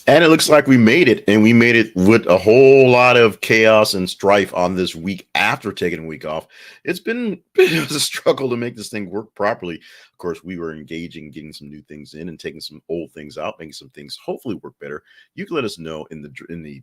And it looks like we made it, and we made it with a whole lot of chaos and strife on this week after taking a week off. It's been it a struggle to make this thing work properly. Of course, we were engaging, getting some new things in, and taking some old things out, making some things hopefully work better. You can let us know in the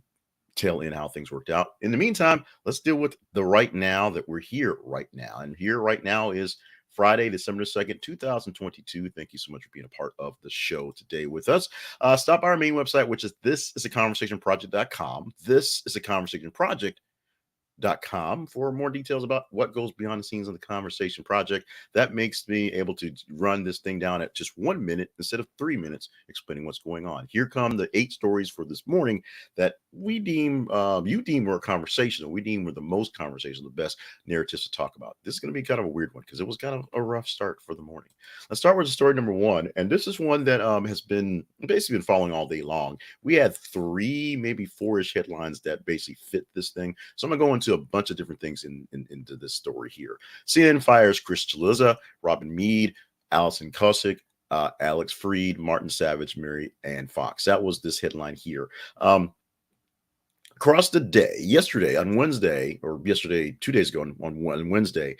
tail end how things worked out. In the meantime, let's deal with the right now that we're here right now, and here right now is Friday, December 2nd, 2022. Thank you so much for being a part of the show today with us. Stop by our main website, which is thisisaconversationproject.com. This is a conversation project.com for more details about what goes behind the scenes of the Conversation Project. That makes me able to run this thing down at just 1 minute instead of 3 minutes, explaining what's going on. Here come the 8 stories for this morning that we deem, you deem were conversational. We deem were the most conversational, the best narratives to talk about. This is going to be kind of a weird one because it was kind of a rough start for the morning. Let's start with story number 1, and this is one that has been basically been following all day long. We had 3, maybe 4-ish headlines that basically fit this thing. So I'm going to go into a bunch of different things into this story here. CNN fires Cillizza, Robin Meade, Alison, Kosik, Alex Freed, Martin Savidge, Mary Ann Fox. That was this headline here. Across the day, yesterday on Wednesday, or yesterday, 2 days ago on Wednesday,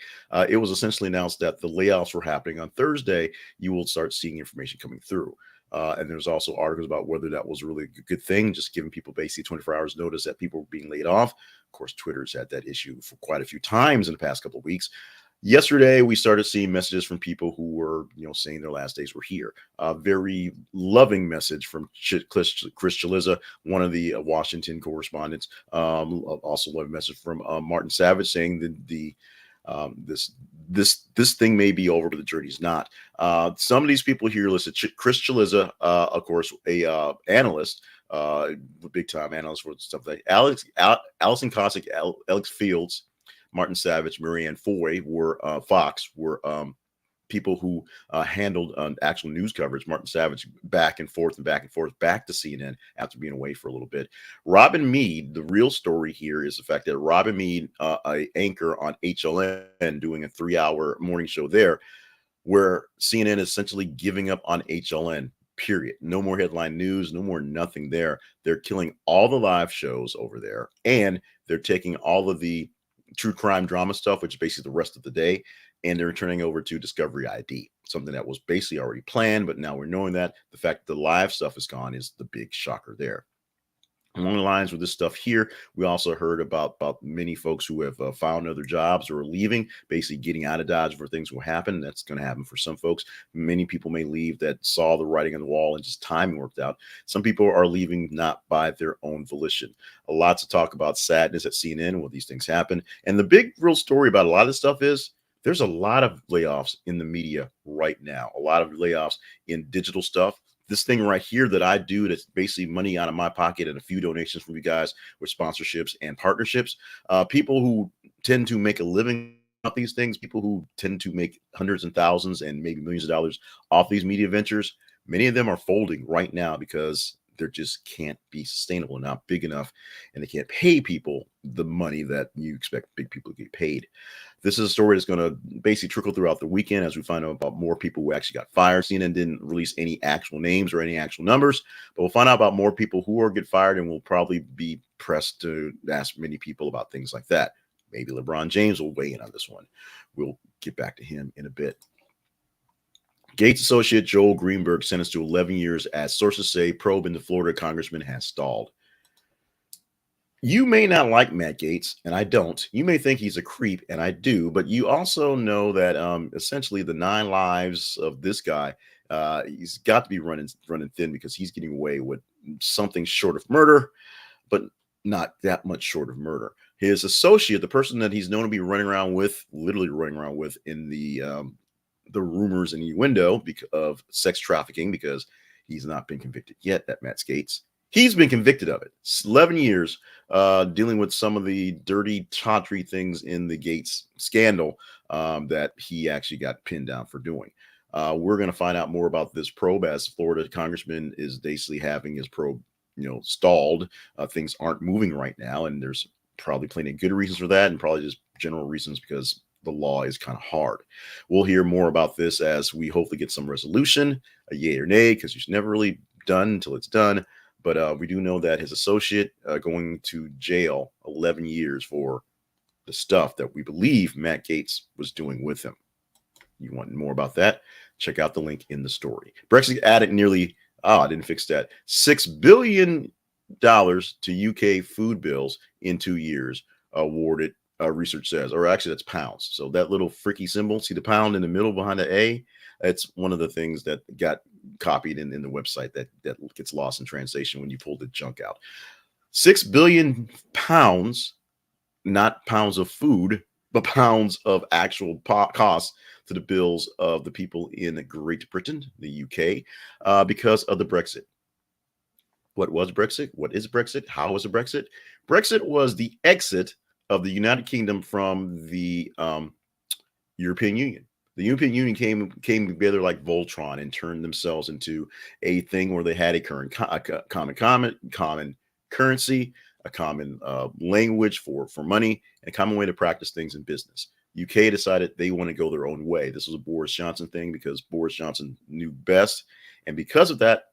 it was essentially announced that the layoffs were happening. On Thursday, you will start seeing information coming through. And there's also articles about whether that was really a good thing, just giving people basically 24 hours notice that people were being laid off. Of course, Twitter's had that issue for quite a few times in the past couple of weeks. Yesterday, we started seeing messages from people who were, saying their last days were here. A very loving message from Chris Cillizza, one of the Washington correspondents. Also, loving message from Martin Savidge saying that this thing may be over, but the journey's not. Some of these people here listed: Chris Cillizza, of course, a analyst, big time analyst for stuff like Alison Kosik, Alex Fields, Martin Savidge, Marianne Foy Fox were people who handled actual news coverage. Martin Savidge back and forth back to CNN after being away for a little bit. Robin Meade, the real story here is the fact that Robin Meade, an anchor on HLN, doing a 3-hour morning show there, where CNN is essentially giving up on HLN. Period. No more headline news, no more nothing there. They're killing all the live shows over there, and they're taking all of the true crime drama stuff, which is basically the rest of the day, and they're turning over to Discovery ID, something that was basically already planned, but now we're knowing that. The fact that the live stuff is gone is the big shocker there. Along the lines with this stuff here, we also heard about many folks who have found other jobs or are leaving, basically getting out of Dodge for things will happen. That's going to happen for some folks. Many people may leave that saw the writing on the wall and just timing worked out. Some people are leaving not by their own volition. A lot to talk about sadness at CNN when these things happen. And the big real story about a lot of this stuff is there's a lot of layoffs in the media right now, a lot of layoffs in digital stuff. This thing right here that I do, that's basically money out of my pocket and a few donations from you guys with sponsorships and partnerships. People who tend to make a living off these things, people who tend to make hundreds and thousands and maybe millions of dollars off these media ventures, many of them are folding right now because they just can't be sustainable, not big enough, and they can't pay people the money that you expect big people to get paid. This is a story that's going to basically trickle throughout the weekend as we find out about more people who actually got fired. CNN didn't release any actual names or any actual numbers, but we'll find out about more people who are get fired, and we'll probably be pressed to ask many people about things like that. Maybe LeBron James will weigh in on this one. We'll get back to him in a bit. Gaetz associate Joel Greenberg sentenced to 11 years as sources say probe into Florida congressman has stalled. You may not like Matt Gaetz, and I don't. You may think he's a creep, and I do, but you also know that essentially the 9 lives of this guy, he's got to be running thin because he's getting away with something short of murder, but not that much short of murder. His associate, the person that he's known to be literally running around with in the rumors and innuendo of sex trafficking, because he's not been convicted yet, that Matt Gaetz. He's been convicted of it. 11 years dealing with some of the dirty, tawdry things in the Gaetz scandal that he actually got pinned down for doing. We're going to find out more about this probe as Florida congressman is basically having his probe, stalled. Things aren't moving right now, and there's probably plenty of good reasons for that, and probably just general reasons because the law is kind of hard. We'll hear more about this as we hopefully get some resolution, a yay or nay, because it's never really done until it's done. But we do know that his associate going to jail 11 years for the stuff that we believe Matt Gaetz was doing with him. You want more about that? Check out the link in the story. Brexit added nearly, I didn't fix that, $6 billion to UK food bills in 2 years, awarded, research says, or actually that's pounds. So that little freaky symbol, see the pound in the middle behind the A? It's one of the things that got copied in the website that gets lost in translation when you pull the junk out. 6 billion pounds, not pounds of food, but pounds of actual costs to the bills of the people in Great Britain, the UK, because of the Brexit. What was Brexit? What is Brexit? How was it Brexit? Brexit was the exit of the United Kingdom from the European Union. The European Union came together like Voltron and turned themselves into a thing where they had a common currency, a common language for money, and a common way to practice things in business. UK decided they want to go their own way. This was a Boris Johnson thing because Boris Johnson knew best. And because of that,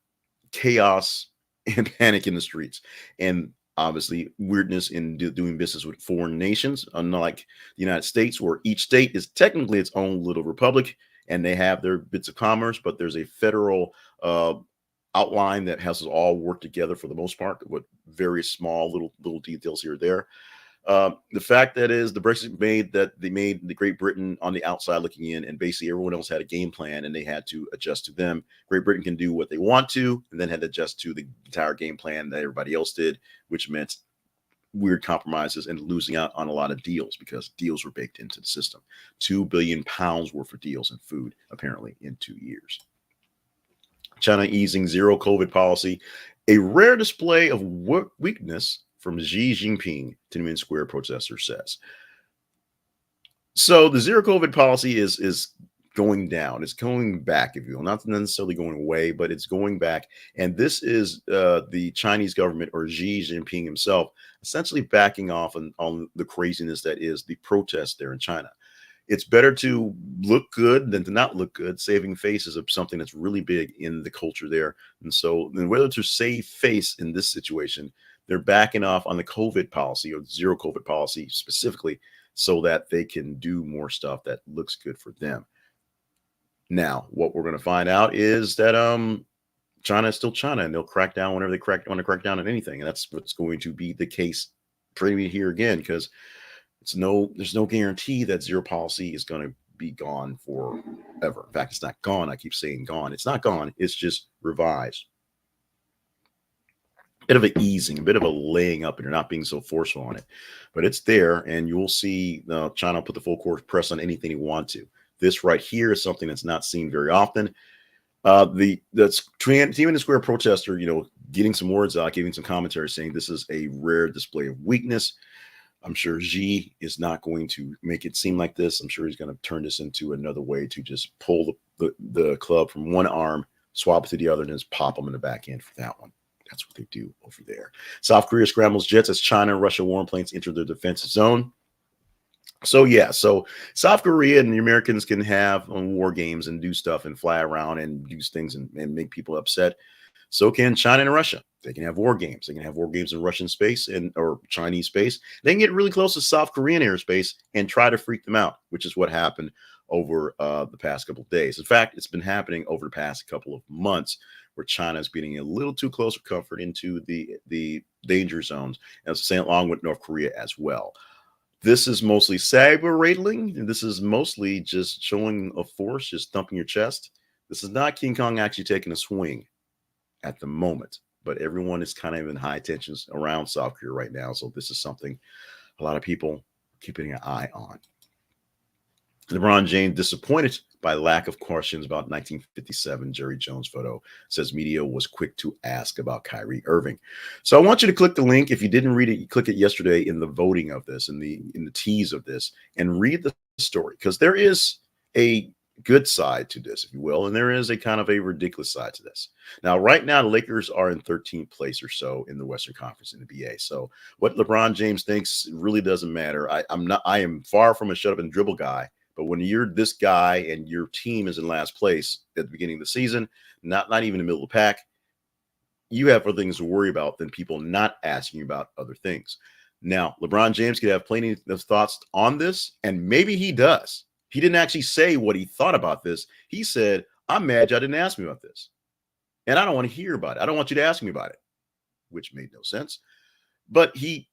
chaos and panic in the streets. And obviously weirdness in doing business with foreign nations, unlike the United States, where each state is technically its own little republic and they have their bits of commerce, but there's a federal outline that has us all work together for the most part with very small little details here or there. The fact that is the Brexit made the Great Britain on the outside looking in, and basically everyone else had a game plan and they had to adjust to them. Great Britain can do what they want to, and then had to adjust to the entire game plan that everybody else did, which meant weird compromises and losing out on a lot of deals because deals were baked into the system. £2 billion worth of deals in food, apparently, in 2 years. China easing zero COVID policy, a rare display of weakness from Xi Jinping, Tiananmen Square protester says. So the zero COVID policy is going down. It's going back, if you will, not necessarily going away, but it's going back. And this is the Chinese government, or Xi Jinping himself, essentially backing off on the craziness that is the protest there in China. It's better to look good than to not look good. Saving face is something that's really big in the culture there. And so whether to save face in this situation, they're backing off on the COVID policy, or zero COVID policy specifically, so that they can do more stuff that looks good for them. Now, what we're going to find out is that China is still China, and they'll crack down whenever they want to crack down on anything. And that's what's going to be the case pretty here again, because there's no guarantee that zero policy is going to be gone forever. In fact, it's not gone. I keep saying gone. It's not gone. It's just revised. Bit of an easing, a bit of a laying up, and you're not being so forceful on it, but it's there, and you'll see China put the full court press on anything you want to. This right here is something that's not seen very often. The Tiananmen Square protester, getting some words out, giving some commentary, saying this is a rare display of weakness. I'm sure Xi is not going to make it seem like this. I'm sure he's going to turn this into another way to just pull the club from one arm, swap it to the other, and just pop them in the back end for that one. That's what they do over there. South Korea scrambles jets as China and Russia warplanes enter their defensive zone. So South Korea and the Americans can have war games and do stuff and fly around and use things and make people upset. So can China and Russia. They can have war games. They can have war games in Russian space or Chinese space. They can get really close to South Korean airspace and try to freak them out, which is what happened over the past couple of days. In fact, it's been happening over the past couple of months, where China is getting a little too close for comfort into the danger zones, and saying along with North Korea as well. This is mostly saber rattling, and this is mostly just showing a force, just thumping your chest. This is not King Kong actually taking a swing at the moment, but everyone is kind of in high tensions around South Korea right now. So this is something a lot of people keeping an eye on. LeBron James disappointed by lack of questions about 1957 Jerry Jones photo, says media was quick to ask about Kyrie Irving. So I want you to click the link. If you didn't read it, you click it yesterday in the voting of this, in the tease of this, and read the story, because there is a good side to this, if you will, and there is a kind of a ridiculous side to this. Now, right now, the Lakers are in 13th place or so in the Western Conference in the NBA. So what LeBron James thinks really doesn't matter. I am far from a shut up and dribble guy. But when you're this guy and your team is in last place at the beginning of the season, not even in the middle of the pack, you have other things to worry about than people not asking you about other things. Now, LeBron James could have plenty of thoughts on this, and maybe he does. He didn't actually say what he thought about this. He said, I'm mad y'all didn't ask me about this. And I don't want to hear about it. I don't want you to ask me about it, which made no sense. But he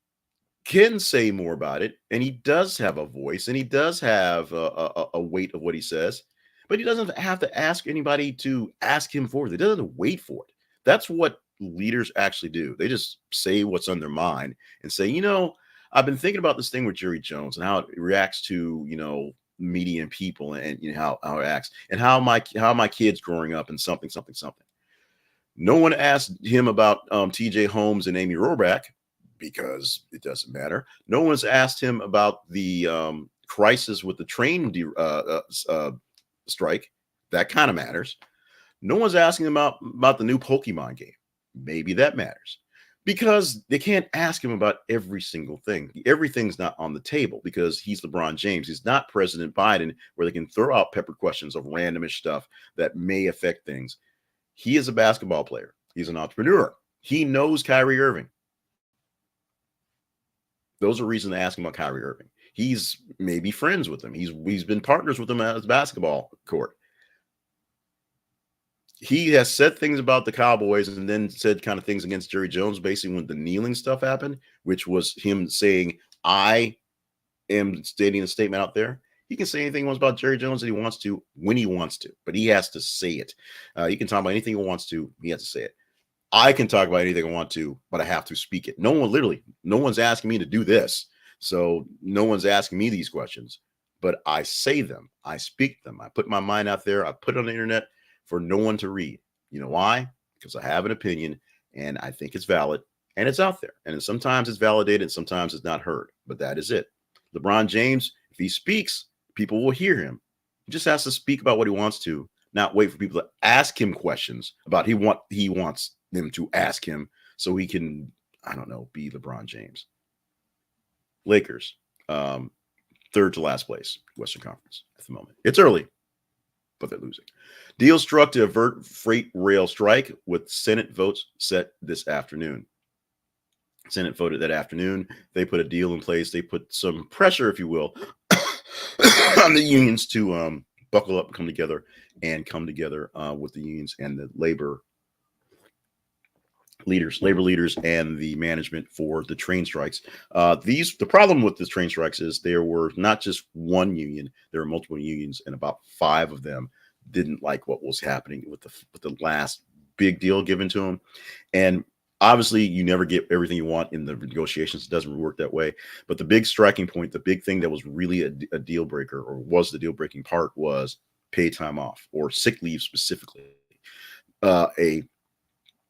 can say more about it, and he does have a voice, and he does have a weight of what he says, but he doesn't have to ask anybody to ask him for it. He doesn't have to wait for it. That's what leaders actually do. They just say what's on their mind and say, I've been thinking about this thing with Jerry Jones and how it reacts to, media and people, and how it acts, and how my kids growing up and something. No one asked him about TJ Holmes and Amy Robach, because it doesn't matter. No one's asked him about the crisis with the train strike. That kind of matters. No one's asking about the new Pokemon game. Maybe that matters, because they can't ask him about every single thing. Everything's not on the table because he's LeBron James. He's not President Biden, where they can throw out pepper questions of randomish stuff that may affect things. He is a basketball player. He's an entrepreneur. He knows Kyrie Irving. Those are reasons to ask him about Kyrie Irving. He's maybe friends with him. He's been partners with him at the basketball court. He has said things about the Cowboys and then said kind of things against Jerry Jones, basically when the kneeling stuff happened, which was him saying, I am stating a statement out there. He can say anything he wants about Jerry Jones that he wants to when he wants to, but he has to say it. He can talk about anything he wants to. He has to say it. I can talk about anything I want to, but I have to speak it. No one's asking me to do this. So no one's asking me these questions, but I say them. I speak them. I put my mind out there. I put it on the internet for no one to read. You know why? Because I have an opinion and I think it's valid and it's out there. And sometimes it's validated, sometimes it's not heard, but that is it. LeBron James, if he speaks, people will hear him. He just has to speak about what he wants to, not wait for people to ask him questions about what he wants them to ask him so he can, be LeBron James. Lakers, third to last place, Western Conference at the moment. It's early, but they're losing. Deal struck to avert freight rail strike with Senate votes set this afternoon. Senate voted that afternoon. They put a deal in place. They put some pressure, if you will, on the unions to buckle up, come together with the unions and the labor leaders and the management for the train strikes. The problem with the train strikes is there were not just one union, there were multiple unions, and about 5 of them didn't like what was happening with the last big deal given to them. And obviously you never get everything you want in the negotiations. It doesn't work that way. But the big striking point, the big thing that was really a deal breaker, or was the deal breaking part, was paid time off, or sick leave specifically.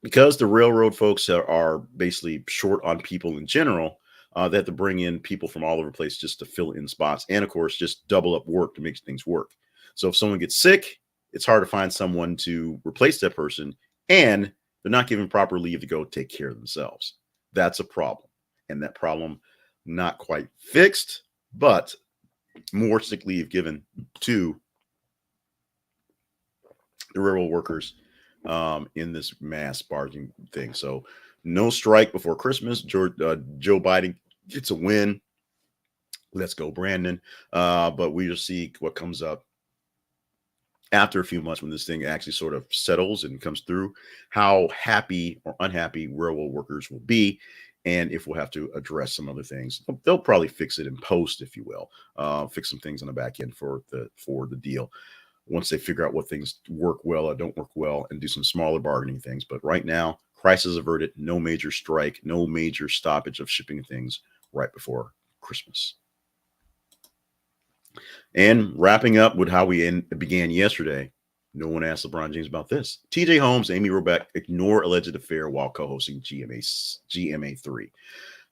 Because the railroad folks are basically short on people in general, they have to bring in people from all over the place just to fill in spots. And of course, just double up work to make things work. So if someone gets sick, it's hard to find someone to replace that person. And they're not given proper leave to go take care of themselves. That's a problem. And that problem, not quite fixed, but more sick leave given to the railroad workers in this mass barging thing. So no strike before Christmas. Joe Biden gets a win. Let's go, Brandon. But we will see what comes up after a few months when this thing actually sort of settles and comes through, how happy or unhappy railroad workers will be, and if we'll have to address some other things. They'll probably fix it in post, if you will, fix some things on the back end for the deal once they figure out what things work well or don't work well, and do some smaller bargaining things. But right now, crisis averted, no major strike, no major stoppage of shipping things right before Christmas. And wrapping up with how we began yesterday, no one asked LeBron James about this. TJ Holmes, Amy Robach ignore alleged affair while co-hosting GMA3.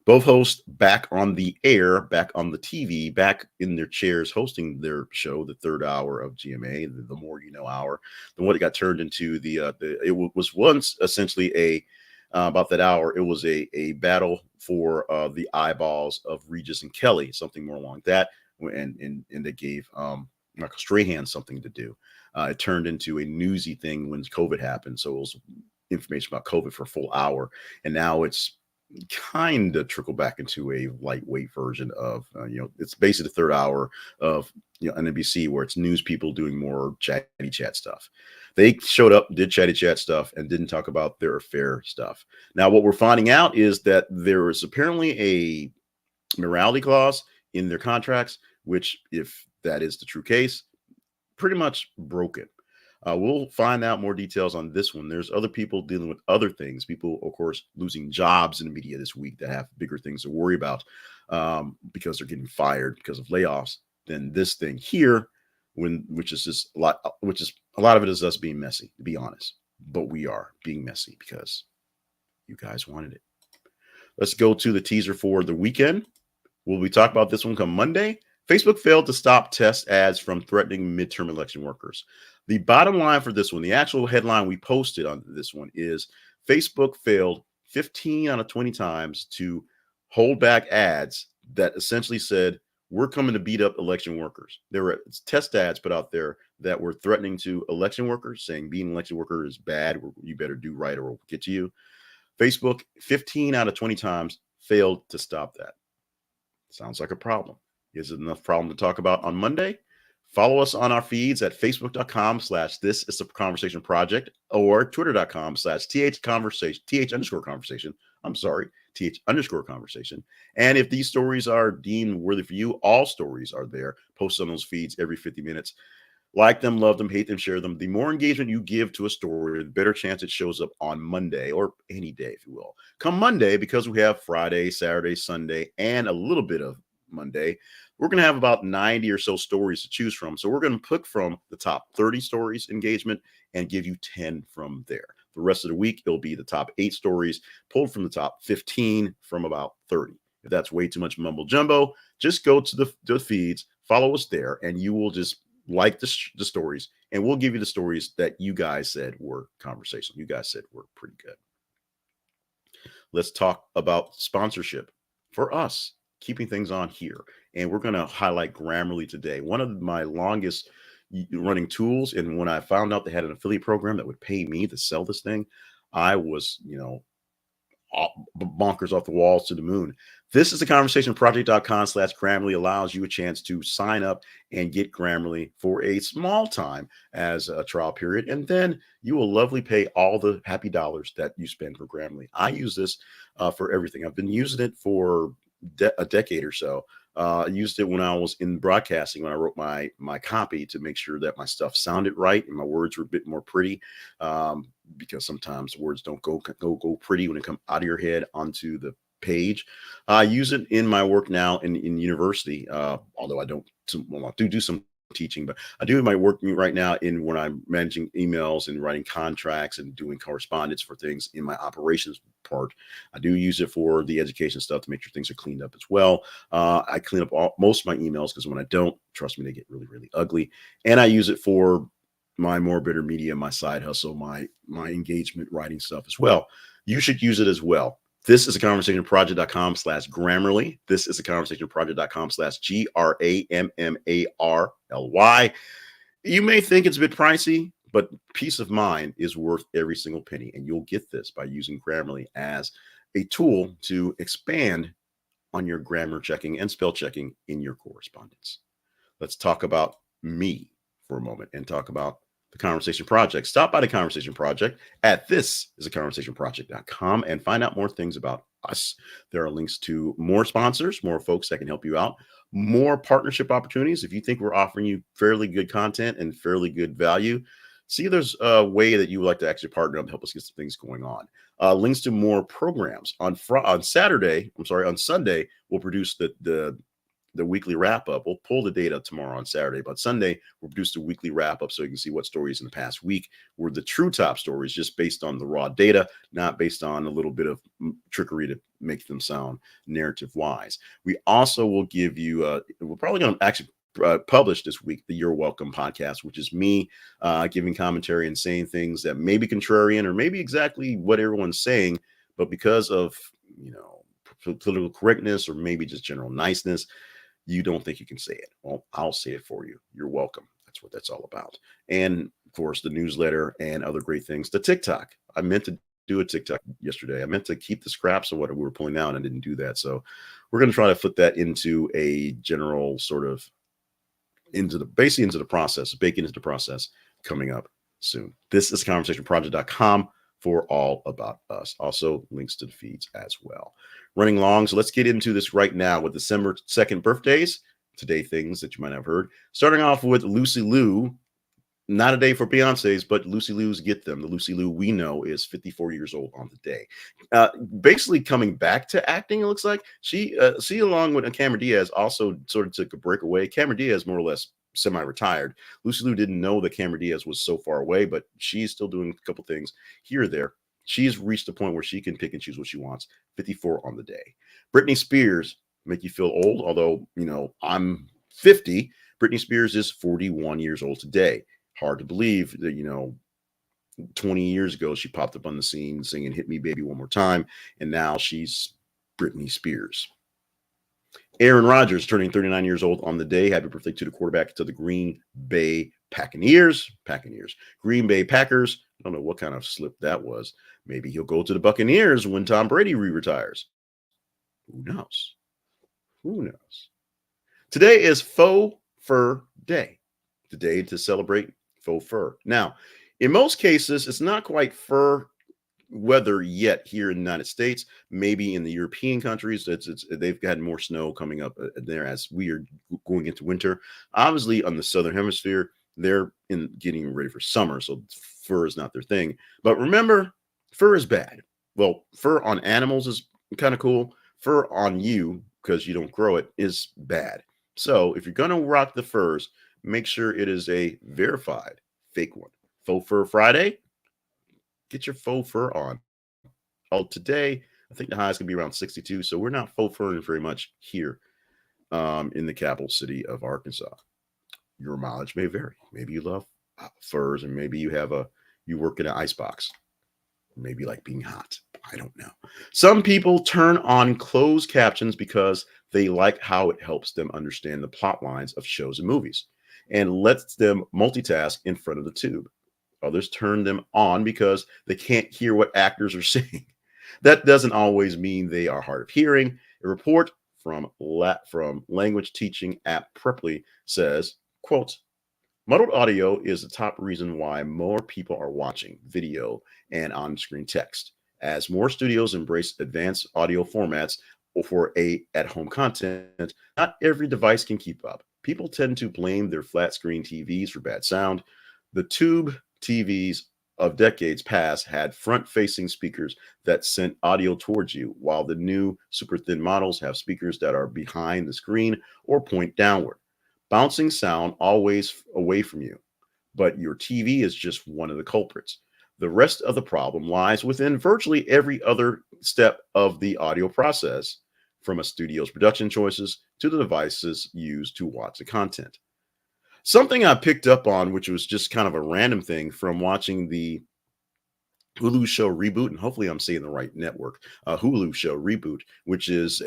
Both hosts back on the air, back on the TV, back in their chairs hosting their show, the third hour of GMA, the More You Know hour. The one that got turned into it was once essentially about that hour, it was a battle for the eyeballs of Regis and Kelly, something more along that. And they gave Michael Strahan something to do. It turned into a newsy thing when COVID happened. So it was information about COVID for a full hour, and now it's kind of trickled back into a lightweight version of it's basically the third hour of on NBC, where it's news people doing more chatty chat stuff. They showed up, did chatty chat stuff, and didn't talk about their affair stuff. Now what we're finding out is that there is apparently a morality clause in their contracts, which, if that is the true case, pretty much broken. We'll find out more details on this one. There's other people dealing with other things. People, of course, losing jobs in the media this week that have bigger things to worry about because they're getting fired because of layoffs than this thing here, which is a lot of it is us being messy, to be honest. But we are being messy because you guys wanted it. Let's go to the teaser for the weekend. We'll be talking about this one come Monday. Facebook failed to stop test ads from threatening midterm election workers. The bottom line for this one, the actual headline we posted on this one is Facebook failed 15 out of 20 times to hold back ads that essentially said, we're coming to beat up election workers. There were test ads put out there that were threatening to election workers, saying being an election worker is bad. You better do right or we'll get to you. Facebook 15 out of 20 times failed to stop that. Sounds like a problem. Is it enough problem to talk about on Monday? Follow us on our feeds at facebook.com/this is the conversation project or twitter.com/th_conversation. th_conversation. And if these stories are deemed worthy for you, all stories are there, posted on those feeds every 50 minutes. Like them, love them, hate them, share them. The more engagement you give to a story, the better chance it shows up on Monday, or any day, if you will. Come Monday, because we have Friday, Saturday, Sunday, and a little bit of Monday, we're going to have about 90 or so stories to choose from. So we're going to pick from the top 30 stories engagement and give you 10 from there. The rest of the week, it'll be the top 8 stories pulled from the top 15 from about 30. If that's way too much mumbo jumbo, just go to the feeds, follow us there, and you will just like the stories, and we'll give you the stories that you guys said were conversational. You guys said were pretty good. Let's talk about sponsorship for us, keeping things on here. And we're going to highlight Grammarly today. One of my longest running tools. And when I found out they had an affiliate program that would pay me to sell this thing, I was, bonkers off the walls to the moon. This is the conversationproject.com/Grammarly allows you a chance to sign up and get Grammarly for a small time as a trial period. And then you will lovely pay all the happy dollars that you spend for Grammarly. I use this for everything. I've been using it for a decade or so. I used it when I was in broadcasting, when I wrote my copy to make sure that my stuff sounded right and my words were a bit more pretty, because sometimes words don't go pretty when they come out of your head onto the page. I use it in my work now in university, although I do some teaching, but I do my work right now when I'm managing emails and writing contracts and doing correspondence for things in my operations part. I do use it for the education stuff to make sure things are cleaned up as well. I clean up most of my emails, because when I don't, trust me, they get really, really ugly. And I use it for my more bitter media, my side hustle, my engagement writing stuff as well. You should use it as well. This is a conversationproject.com/Grammarly. This is a conversationproject.com/Grammarly. You may think it's a bit pricey, but peace of mind is worth every single penny. And you'll get this by using Grammarly as a tool to expand on your grammar checking and spell checking in your correspondence. Let's talk about me for a moment and talk about the Conversation Project. Stop by the Conversation Project at thisisaconversationproject.com and find out more things about us. There are links to more sponsors, more folks that can help you out, more partnership opportunities. If you think we're offering you fairly good content and fairly good value, see if there's a way that you would like to actually partner up and help us get some things going on. Links to more programs. On Sunday, we'll produce the weekly wrap up. We'll pull the data tomorrow on Saturday, but Sunday we'll produce the weekly wrap up so you can see what stories in the past week were the true top stories, just based on the raw data, not based on a little bit of trickery to make them sound narrative wise. We also will give you, we're probably going to actually publish this week the You're Welcome podcast, which is me giving commentary and saying things that may be contrarian or maybe exactly what everyone's saying, but because of, political correctness or maybe just general niceness, you don't think you can say it. Well, I'll say it for you. You're welcome. That's what that's all about. And of course, the newsletter and other great things. The TikTok. I meant to do a TikTok yesterday. I meant to keep the scraps of what we were pulling out and didn't do that. So we're going to try to put that into a general sort of basically into the process, bake it into the process coming up soon. This is conversationproject.com for all about us. Also links to the feeds as well. Running long. So let's get into this right now with December 2nd birthdays. Today, things that you might have heard. Starting off with Lucy Liu. Not a day for Beyonce's, but Lucy Liu's get them. The Lucy Liu we know is 54 years old on the day. Basically coming back to acting, it looks like. She along with Cameron Diaz, also sort of took a break away. Cameron Diaz more or less semi-retired. Lucy Liu didn't know that Cameron Diaz was so far away, but she's still doing a couple things here or there. She's reached a point where she can pick and choose what she wants. 54 on the day. Britney Spears, make you feel old, although, I'm 50. Britney Spears is 41 years old today. Hard to believe that, 20 years ago, she popped up on the scene singing Hit Me Baby One More Time, and now she's Britney Spears. Aaron Rodgers turning 39 years old on the day. Happy birthday to the quarterback to the Green Bay Packers. Green Bay Packers. I don't know what kind of slip that was. Maybe he'll go to the Buccaneers when Tom Brady retires. Who knows? Today is Faux Fur Day. The day to celebrate faux fur. Now, in most cases, it's not quite fur weather yet here in the United States. Maybe in the European countries, they've got more snow coming up there as we are going into winter. Obviously, on the southern hemisphere, they're getting ready for summer, so fur is not their thing. But remember, fur is bad. Well, fur on animals is kind of cool. Fur on you, because you don't grow it, is bad. So if you're going to rock the furs, make sure it is a verified fake one. Faux Fur Friday, get your faux fur on. Today, I think the high is going to be around 62, so we're not faux furring very much here in the capital city of Arkansas. Your mileage may vary. Maybe you love furs, and maybe you work in an icebox. Maybe you like being hot. I don't know. Some people turn on closed captions because they like how it helps them understand the plot lines of shows and movies and lets them multitask in front of the tube. Others turn them on because they can't hear what actors are saying. That doesn't always mean they are hard of hearing. A report from language teaching app Preply says, quote, muddled audio is the top reason why more people are watching video and on-screen text. As more studios embrace advanced audio formats for at-home content, not every device can keep up. People tend to blame their flat-screen TVs for bad sound. The tube TVs of decades past had front-facing speakers that sent audio towards you, while the new super-thin models have speakers that are behind the screen or point downward, bouncing sound always away from you. But your TV is just one of the culprits. The rest of the problem lies within virtually every other step of the audio process, from a studio's production choices to the devices used to watch the content. Something I picked up on, which was just kind of a random thing from watching the Hulu show Reboot, and hopefully I'm saying the right network, Hulu show Reboot, which is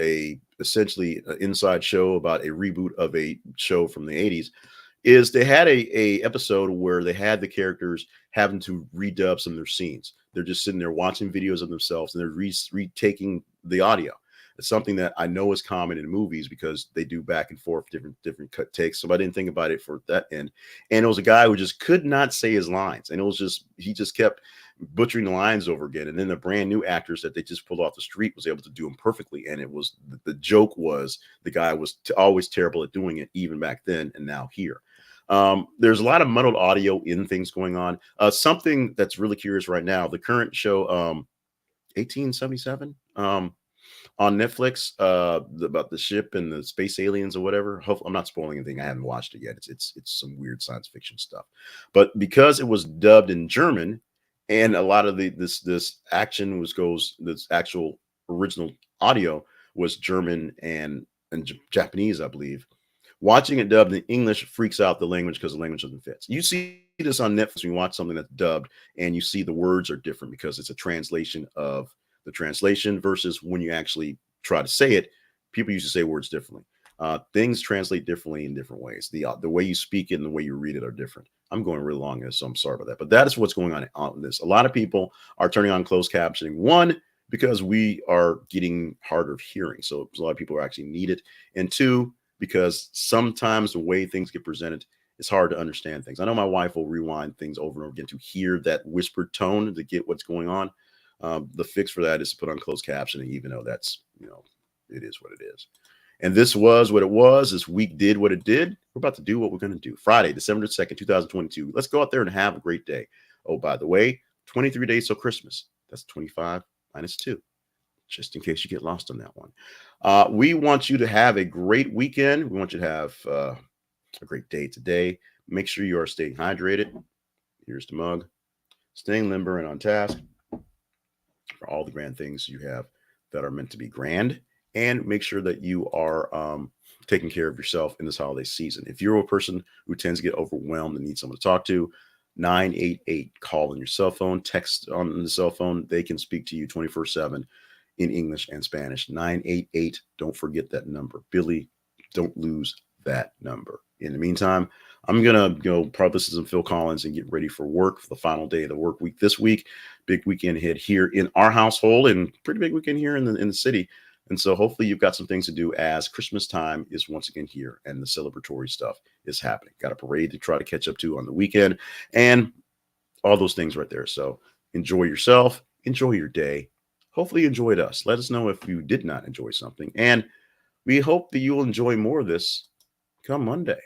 essentially an inside show about a reboot of a show from the 80s, is they had a episode where they had the characters having to redub some of their scenes. They're just sitting there watching videos of themselves and they're retaking the audio. It's something that I know is common in movies because they do back and forth different cut takes. So I didn't think about it for that end. And it was a guy who just could not say his lines. And he just kept butchering the lines over again. And then the brand new actors that they just pulled off the street was able to do them perfectly. And the joke was the guy was always terrible at doing it, even back then and now here. There's a lot of muddled audio in things going on. Something that's really curious right now, the current show 1877 on Netflix about the ship and the space aliens or whatever. Hopefully, I'm not spoiling anything. I haven't watched it yet. It's some weird science fiction stuff. But because it was dubbed in German and a lot of this actual original audio was German and Japanese, I believe. Watching it dubbed in English freaks out the language because the language doesn't fit. You see this on Netflix when you watch something that's dubbed and you see the words are different because it's a translation of the translation versus when you actually try to say it, people used to say words differently. Things translate differently in different ways. The way you speak it and the way you read it are different. I'm going really long here, so I'm sorry about that. But that is what's going on this. A lot of people are turning on closed captioning. One, because we are getting harder of hearing. So a lot of people are actually need it. And two, because sometimes the way things get presented, it's hard to understand things. I know my wife will rewind things over and over again to hear that whispered tone to get what's going on. The fix for that is to put on closed captioning, even though that's, it is what it is. And this was what it was. This week did what it did. We're about to do what we're going to do. Friday, December 2nd, 2022. Let's go out there and have a great day. Oh, by the way, 23 days till Christmas. That's 25 minus 2, just in case you get lost on that one. We want you to have a great weekend. We want you to have a great day today. Make sure you are staying hydrated. Here's the mug. Staying limber and on task for all the grand things you have that are meant to be grand. And make sure that you are taking care of yourself in this holiday season. If you're a person who tends to get overwhelmed and needs someone to talk to, 988, call on your cell phone, text on the cell phone. They can speak to you 24/7 in English and Spanish. 988, don't forget that number. Billy, don't lose that number. In the meantime, I'm going to go probably listen to some Phil Collins and get ready for work for the final day of the work week this week. Big weekend ahead here in our household and pretty big weekend here in the city. And so hopefully you've got some things to do as Christmas time is once again here and the celebratory stuff is happening. Got a parade to try to catch up to on the weekend and all those things right there. So enjoy yourself, enjoy your day. Hopefully you enjoyed us. Let us know if you did not enjoy something. And we hope that you'll enjoy more of this come Monday.